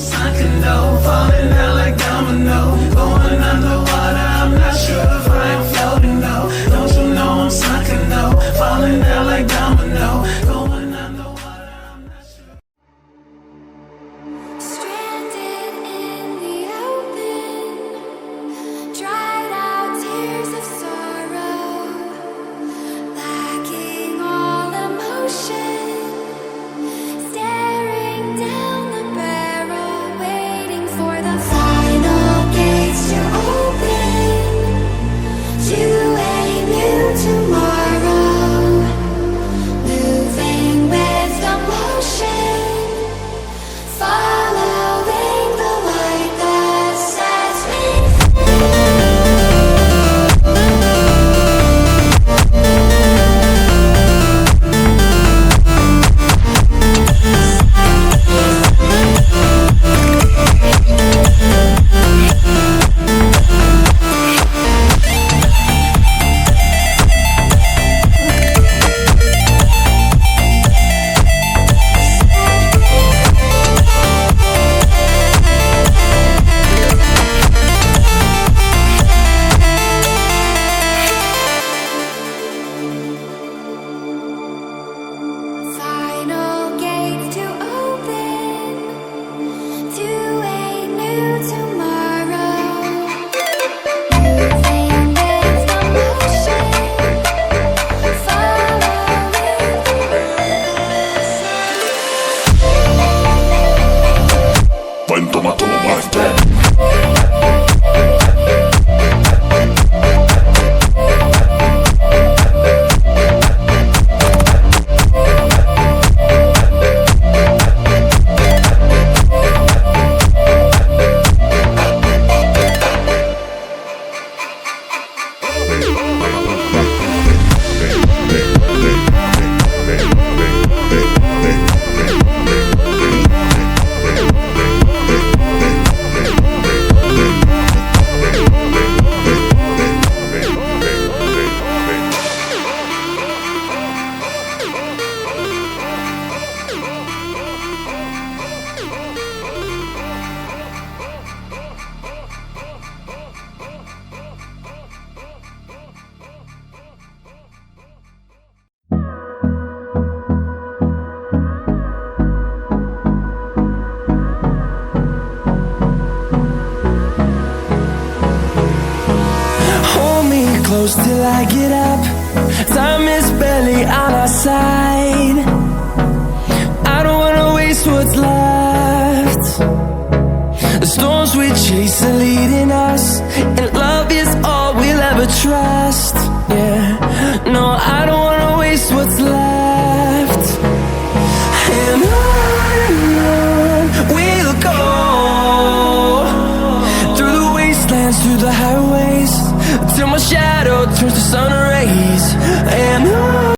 sunken though, falling down like domino, going underwater. I'm not sure if I am floating though. Don't you know I'm sunken though, falling down like domino, going underwater. I'm not sure. Stranded in the open, dried out tears of sorrow, lacking all emotion, staring down the barrel, waiting for the final gates to open to a new tomorrow, moving with the motion, following the light that sets me final gates to open to a new tomorrow, moving with the motion, following Vai, toma, toma mais, toma. Close till I get up. Time is barely on our side. I don't wanna waste what's left. The storms we chase are leading us, and love is all we'll ever trust. Yeah, no, I don't wanna waste what's left. And on we'll go, through the wastelands, through the highways, till my shadow turns to sun rays. And